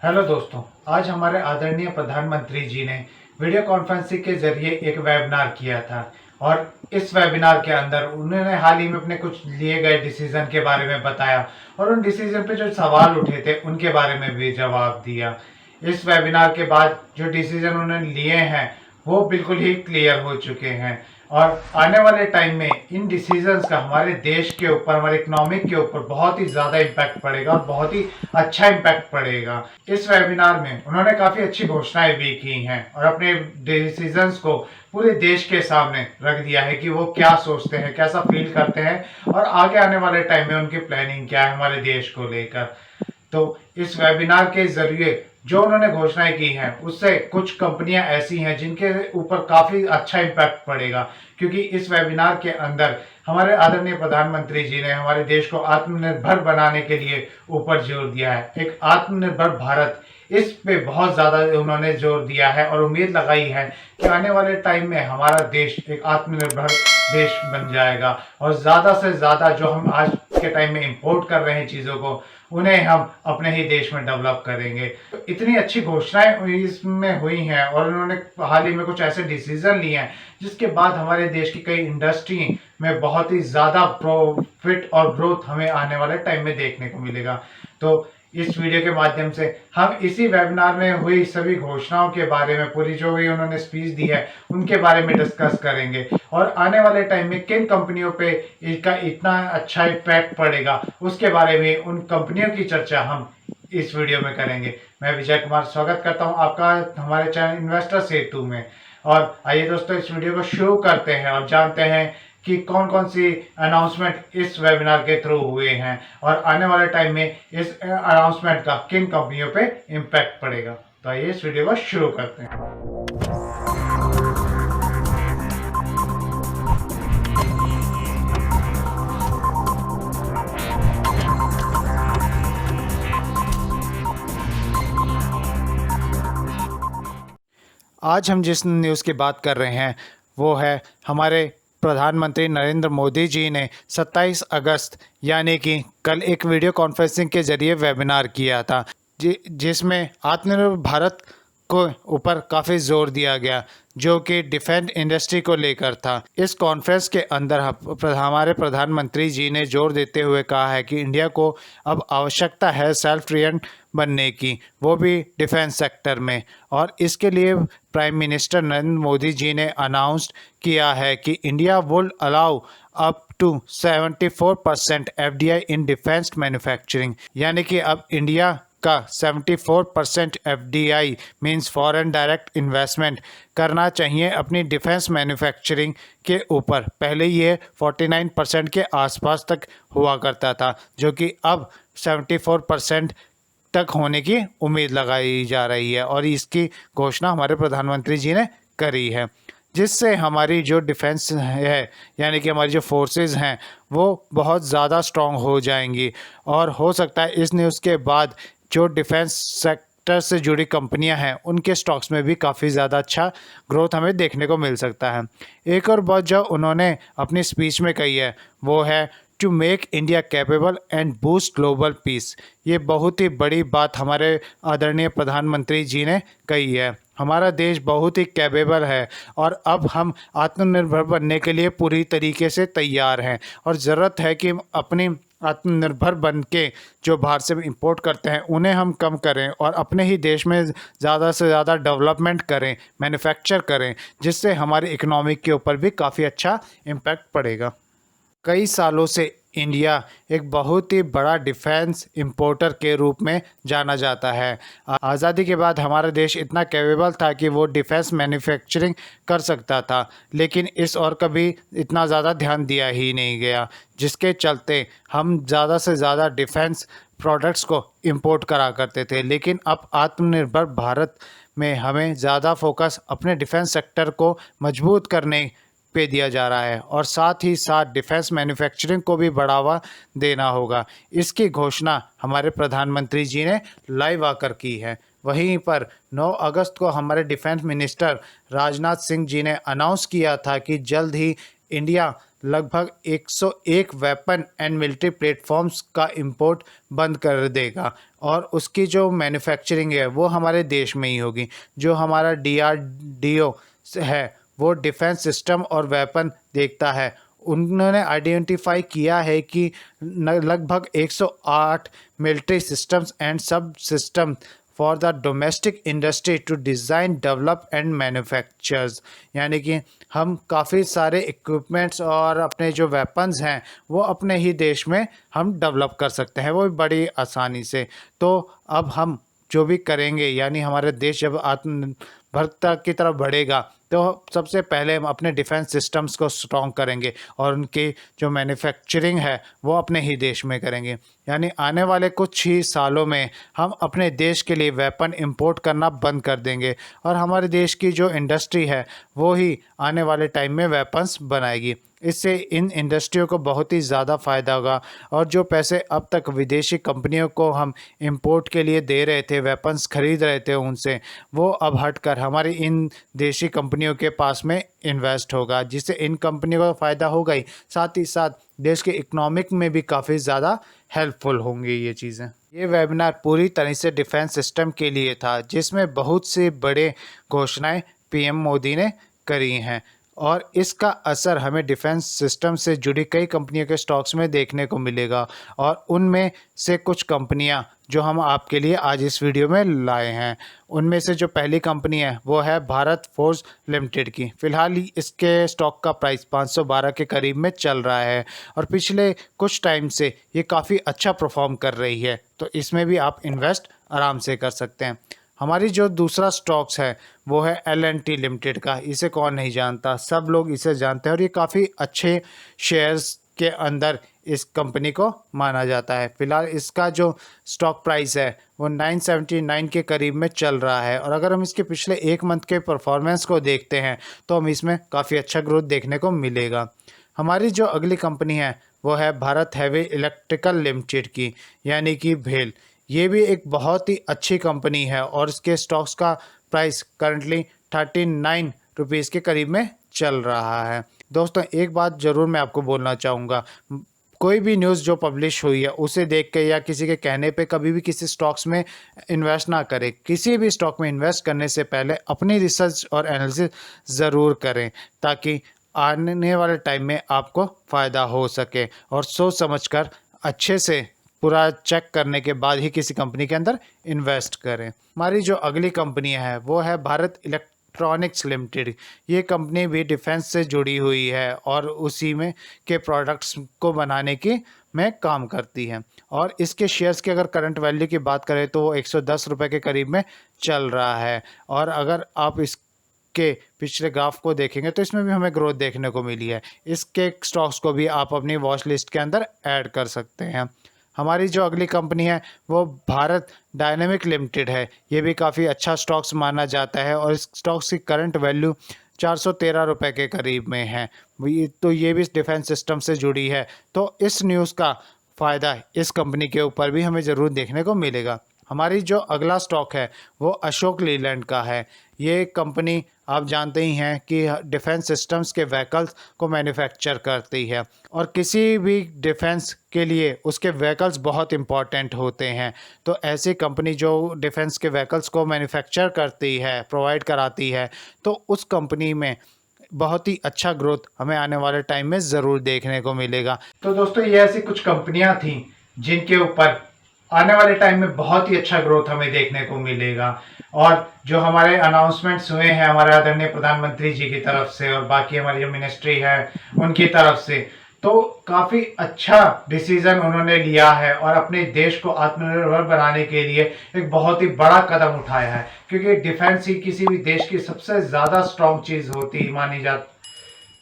Hello दोस्तों, आज हमारे आदरणीय प्रधानमंत्री जी ने वीडियो कॉन्फ्रेंसिंग के जरिए एक वेबिनार किया था और इस वेबिनार के अंदर उन्होंने हाल ही में अपने कुछ लिए गए डिसीजन के बारे में बताया और उन डिसीजन पे जो सवाल उठे थे उनके बारे में भी जवाब दिया। इस वेबिनार के बाद जो डिसीजन उन्होंने लिए हैं वो बिल्कुल ही क्लियर हो चुके हैं और आने वाले टाइम में इन डिसीजंस का हमारे देश के ऊपर, हमारे इकोनॉमिक के ऊपर बहुत ही ज़्यादा इम्पैक्ट पड़ेगा और बहुत ही अच्छा इम्पैक्ट पड़ेगा। इस वेबिनार में उन्होंने काफ़ी अच्छी घोषणाएं भी की हैं और अपने डिसीजंस को पूरे देश के सामने रख दिया है कि वो क्या सोचते हैं, कैसा फील करते हैं और आगे आने वाले टाइम में उनकी प्लानिंग क्या है हमारे देश को लेकर। तो इस वेबिनार के जरिए जो उन्होंने घोषणाएं की हैं उससे कुछ कंपनियां ऐसी हैं जिनके ऊपर काफी अच्छा इम्पैक्ट पड़ेगा, क्योंकि इस वेबिनार के अंदर हमारे आदरणीय प्रधानमंत्री जी ने हमारे देश को आत्मनिर्भर बनाने के लिए ऊपर जोर दिया है। एक आत्मनिर्भर भारत, इस पे बहुत ज्यादा उन्होंने जोर दिया है और उम्मीद लगाई है कि आने वाले टाइम में हमारा देश एक आत्मनिर्भर देश बन जाएगा और ज्यादा से ज्यादा जो हम आज के टाइम में इंपोर्ट कर रहे हैं चीजों को, उन्हें हम अपने ही देश में डेवलप करेंगे। तो इतनी अच्छी घोषणाएं इसमें हुई हैं और उन्होंने हाल ही में कुछ ऐसे डिसीजन लिए हैं जिसके बाद हमारे देश की कई इंडस्ट्री में बहुत ही ज़्यादा प्रॉफिट और ग्रोथ हमें आने वाले टाइम में देखने को मिलेगा। तो इस वीडियो के माध्यम से हम इसी वेबिनार में हुई सभी घोषणाओं के बारे में, पूरी जो भी उन्होंने स्पीच दी है उनके बारे में डिस्कस करेंगे और आने वाले टाइम में किन कंपनियों पे इसका इतना अच्छा इम्पैक्ट पड़ेगा उसके बारे में, उन कंपनियों की चर्चा हम इस वीडियो में करेंगे। मैं विजय कुमार स्वागत करता हूं आपका हमारे चैनल इन्वेस्टर सेतु में। और आइए दोस्तों, इस वीडियो को शुरू करते हैं और जानते हैं कि कौन कौन सी अनाउंसमेंट इस वेबिनार के थ्रू हुए हैं और आने वाले टाइम में इस अनाउंसमेंट का किन कंपनियों पे इम्पैक्ट पड़ेगा। तो आइए इस वीडियो को शुरू करते हैं। आज हम जिस न्यूज़ की बात कर रहे हैं वो है हमारे प्रधानमंत्री नरेंद्र मोदी जी ने 27 अगस्त यानी कि कल एक वीडियो कॉन्फ्रेंसिंग के जरिए वेबिनार किया था जिसमें आत्मनिर्भर भारत को ऊपर काफ़ी जोर दिया गया, जो कि डिफेंस इंडस्ट्री को लेकर था। इस कॉन्फ्रेंस के अंदर हमारे प्रधानमंत्री जी ने जोर देते हुए कहा है कि इंडिया को अब आवश्यकता है सेल्फ रिलायंट बनने की, वो भी डिफेंस सेक्टर में। और इसके लिए प्राइम मिनिस्टर नरेंद्र मोदी जी ने अनाउंस किया है कि India would allow up to 74% FDI in defence manufacturing, यानी कि अब इंडिया का 74% FDI means foreign direct investment करना चाहिए अपनी डिफेंस मैन्युफैक्चरिंग के ऊपर। पहले ये 49% के आसपास तक हुआ करता था, जो कि अब 74% तक होने की उम्मीद लगाई जा रही है और इसकी घोषणा हमारे प्रधानमंत्री जी ने करी है, जिससे हमारी जो डिफेंस है यानी कि हमारी जो फोर्सेस हैं वो बहुत ज़्यादा स्ट्रांग हो जाएंगी। और हो सकता है इस न्यूज़ के बाद जो डिफेंस सेक्टर से जुड़ी कंपनियां हैं उनके स्टॉक्स में भी काफ़ी ज़्यादा अच्छा ग्रोथ हमें देखने को मिल सकता है। एक और बात जो उन्होंने अपनी स्पीच में कही है वो है to make India capable and boost global peace. ये बहुत ही बड़ी बात हमारे आदरणीय प्रधानमंत्री जी ने कही है। हमारा देश बहुत ही कैपेबल है और अब हम आत्मनिर्भर बनने के लिए पूरी तरीके से तैयार हैं और ज़रूरत है कि अपनी आत्मनिर्भर बन के जो बाहर से इंपोर्ट करते हैं उन्हें हम कम करें और अपने ही देश में ज़्यादा से ज़्यादा डेवलपमेंट करें, मैन्युफैक्चर करें, जिससे हमारी इकोनॉमिक के ऊपर भी काफ़ी अच्छा इम्पैक्ट पड़ेगा। कई सालों से इंडिया एक बहुत ही बड़ा डिफेंस इंपोर्टर के रूप में जाना जाता है। आज़ादी के बाद हमारा देश इतना कैपेबल था कि वो डिफेंस मैन्युफैक्चरिंग कर सकता था, लेकिन इस और कभी इतना ज़्यादा ध्यान दिया ही नहीं गया, जिसके चलते हम ज़्यादा से ज़्यादा डिफेंस प्रोडक्ट्स को इंपोर्ट करा करते थे। लेकिन अब आत्मनिर्भर भारत में हमें ज़्यादा फोकस अपने डिफेंस सेक्टर को मजबूत करने पे दिया जा रहा है और साथ ही साथ डिफेंस मैन्युफैक्चरिंग को भी बढ़ावा देना होगा। इसकी घोषणा हमारे प्रधानमंत्री जी ने लाइव आकर की है। वहीं पर 9 अगस्त को हमारे डिफेंस मिनिस्टर राजनाथ सिंह जी ने अनाउंस किया था कि जल्द ही इंडिया लगभग 101 वेपन एंड मिलिट्री प्लेटफॉर्म्स का इंपोर्ट बंद कर देगा और उसकी जो मैन्युफैक्चरिंग है वो हमारे देश में ही होगी। जो हमारा DRDO है वो डिफेंस सिस्टम और वेपन देखता है, उन्होंने आइडेंटिफाई किया है कि लगभग 108 military systems and subsystem for the domestic industry to design develop and manufactures, यानी कि हम काफ़ी सारे इक्विपमेंट्स और अपने जो वेपन्स हैं वो अपने ही देश में हम डेवलप कर सकते हैं, वो भी बड़ी आसानी से। तो अब हम जो भी करेंगे, यानी हमारे देश जब आत्मनिर्भरता की तरफ बढ़ेगा तो सबसे पहले हम अपने डिफेंस सिस्टम्स को स्ट्रॉन्ग करेंगे और उनकी जो मैन्युफैक्चरिंग है वो अपने ही देश में करेंगे। यानी आने वाले कुछ ही सालों में हम अपने देश के लिए वेपन इंपोर्ट करना बंद कर देंगे और हमारे देश की जो इंडस्ट्री है वो ही आने वाले टाइम में वेपन्स बनाएगी। इससे इन इंडस्ट्रियों को बहुत ही ज़्यादा फ़ायदा होगा और जो पैसे अब तक विदेशी कंपनियों को हम इंपोर्ट के लिए दे रहे थे, वेपन्स खरीद रहे थे उनसे, वो अब हटकर हमारी इन देशी कंपनियों के पास में इन्वेस्ट होगा, जिससे इन कंपनियों को फ़ायदा होगा ही, साथ ही साथ देश के इकोनॉमिक में भी काफ़ी ज़्यादा हेल्पफुल होंगी ये चीज़ें। ये वेबिनार पूरी तरह से डिफेंस सिस्टम के लिए था, जिसमें बहुत से बड़े घोषणाएं पीएम मोदी ने करी हैं और इसका असर हमें डिफेंस सिस्टम से जुड़ी कई कंपनियों के स्टॉक्स में देखने को मिलेगा और उनमें से कुछ कंपनियां जो हम आपके लिए आज इस वीडियो में लाए हैं, उनमें से जो पहली कंपनी है वो है भारत फोर्ज लिमिटेड की। फ़िलहाल इसके स्टॉक का प्राइस 512 के करीब में चल रहा है और पिछले कुछ टाइम से ये काफ़ी अच्छा परफॉर्म कर रही है, तो इसमें भी आप इन्वेस्ट आराम से कर सकते हैं। हमारी जो दूसरा स्टॉक्स है वो है L&T लिमिटेड का। इसे कौन नहीं जानता, सब लोग इसे जानते हैं और ये काफ़ी अच्छे शेयर्स के अंदर इस कंपनी को माना जाता है। फिलहाल इसका जो स्टॉक प्राइस है वो 979 के करीब में चल रहा है और अगर हम इसके पिछले एक मंथ के परफॉर्मेंस को देखते हैं तो हम इसमें काफ़ी अच्छा ग्रोथ देखने को मिलेगा। हमारी जो अगली कंपनी है वो है भारत हेवी इलेक्ट्रिकल लिमिटेड की, यानी कि भेल। ये भी एक बहुत ही अच्छी कंपनी है और इसके स्टॉक्स का प्राइस करंटली 39 रुपीज़ के करीब में चल रहा है। दोस्तों एक बात ज़रूर मैं आपको बोलना चाहूँगा, कोई भी न्यूज़ जो पब्लिश हुई है उसे देख के या किसी के कहने पे कभी भी किसी स्टॉक्स में इन्वेस्ट ना करें। किसी भी स्टॉक में इन्वेस्ट करने से पहले अपनी रिसर्च और एनालिसिस ज़रूर करें ताकि आने वाले टाइम में आपको फ़ायदा हो सके और सोच समझकर अच्छे से पूरा चेक करने के बाद ही किसी कंपनी के अंदर इन्वेस्ट करें। हमारी जो अगली कंपनी है वो है भारत इलेक्ट्रॉनिक्स लिमिटेड। ये कंपनी भी डिफेंस से जुड़ी हुई है और उसी में के प्रोडक्ट्स को बनाने की में काम करती है और इसके शेयर्स की अगर करंट वैल्यू की बात करें तो वो 110 रुपये के करीब में चल रहा है और अगर आप के पिछले ग्राफ को देखेंगे तो इसमें भी हमें ग्रोथ देखने को मिली है। इसके स्टॉक्स को भी आप अपनी वॉच लिस्ट के अंदर ऐड कर सकते हैं। हमारी जो अगली कंपनी है वो भारत डायनेमिक लिमिटेड है। ये भी काफ़ी अच्छा स्टॉक्स माना जाता है और इस स्टॉक्स की करंट वैल्यू 413 रुपये के करीब में है। तो ये भी डिफेंस सिस्टम से जुड़ी है, तो इस न्यूज़ का फ़ायदा इस कंपनी के ऊपर भी हमें ज़रूर देखने को मिलेगा। हमारी जो अगला स्टॉक है वो अशोक लीलैंड का है। ये कंपनी आप जानते ही हैं कि डिफेंस सिस्टम्स के व्हीकल्स को मैन्युफैक्चर करती है और किसी भी डिफेंस के लिए उसके व्हीकल्स बहुत इंपॉर्टेंट होते हैं। तो ऐसी कंपनी जो डिफेंस के व्हीकल्स को मैन्युफैक्चर करती है, प्रोवाइड कराती है, तो उस कंपनी में बहुत ही अच्छा ग्रोथ हमें आने वाले टाइम में ज़रूर देखने को मिलेगा। तो दोस्तों ये ऐसी कुछ कंपनियां थीं जिनके ऊपर आने वाले टाइम में बहुत ही अच्छा ग्रोथ हमें देखने को मिलेगा और जो हमारे अनाउंसमेंट्स हुए हैं हमारे आदरणीय प्रधानमंत्री जी की तरफ से और बाकी हमारी जो मिनिस्ट्री है उनकी तरफ से, तो काफ़ी अच्छा डिसीजन उन्होंने लिया है और अपने देश को आत्मनिर्भर बनाने के लिए एक बहुत ही बड़ा कदम उठाया है, क्योंकि डिफेंस ही किसी भी देश की सबसे ज़्यादा स्ट्रॉन्ग चीज़ होती मानी जाती,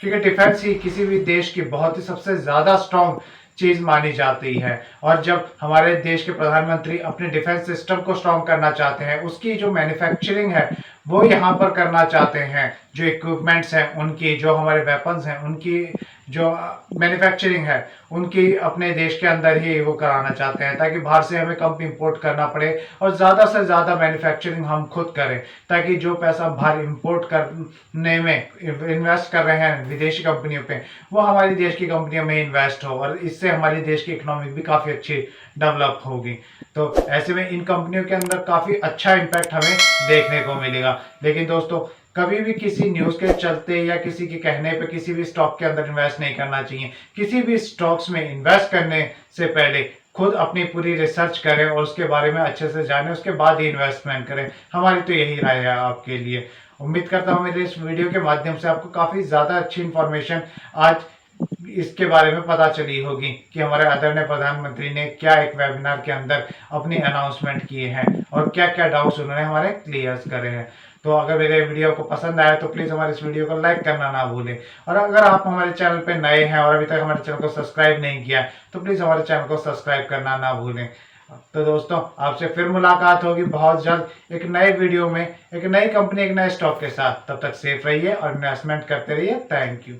क्योंकि डिफेंस ही किसी भी देश की बहुत ही सबसे ज़्यादा स्ट्रॉन्ग चीज़ मानी जाती है। और जब हमारे देश के प्रधानमंत्री अपने डिफेंस सिस्टम को स्ट्रॉन्ग करना चाहते हैं, उसकी जो मैन्युफैक्चरिंग है वो यहाँ पर करना चाहते हैं, जो इक्विपमेंट्स हैं उनकी, जो हमारे वेपन्स हैं उनकी जो मैन्युफैक्चरिंग है उनकी अपने देश के अंदर ही वो कराना चाहते हैं, ताकि बाहर से हमें कम इंपोर्ट करना पड़े और ज़्यादा से ज़्यादा मैन्युफैक्चरिंग हम खुद करें, ताकि जो पैसा बाहर इंपोर्ट करने में इन्वेस्ट कर रहे हैं विदेशी कंपनियों पे, वो हमारी देश की कंपनियों में इन्वेस्ट हो, और इससे हमारी देश की इकोनॉमी भी काफ़ी अच्छी डेवलप होगी। तो ऐसे में इन कंपनियों के अंदर काफ़ी अच्छा इम्पैक्ट हमें देखने को मिलेगा। लेकिन दोस्तों, कभी भी किसी न्यूज़ के चलते या किसी के कहने पे किसी भी स्टॉक के अंदर इन्वेस्ट नहीं करना चाहिए। किसी भी स्टॉक्स में इन्वेस्ट करने से पहले खुद अपनी पूरी रिसर्च करें और उसके बारे में अच्छे से जानें, उसके बाद ही इन्वेस्टमेंट करें। हमारी तो यही राय है आपके लिए। उम्मीद करता हूँ मेरे इस वीडियो के माध्यम से आपको काफ़ी ज़्यादा अच्छी इन्फॉर्मेशन आज इसके बारे में पता चली होगी कि हमारे आदरणीय प्रधानमंत्री ने क्या एक वेबिनार के अंदर अपनी अनाउंसमेंट किए हैं और क्या क्या डाउट्स उन्होंने हमारे क्लियर करे हैं। तो अगर मेरे वीडियो को पसंद आया तो प्लीज़ हमारे इस वीडियो को लाइक करना ना भूलें, और अगर आप हमारे चैनल पे नए हैं और अभी तक हमारे चैनल को सब्सक्राइब नहीं किया तो प्लीज़ हमारे चैनल को सब्सक्राइब करना ना भूलें। तो दोस्तों, आपसे फिर मुलाकात होगी बहुत जल्द एक नए वीडियो में, एक नई कंपनी, एक नए स्टॉक के साथ। तब तक सेफ रहिए और इन्वेस्टमेंट करते रहिए। Thank you.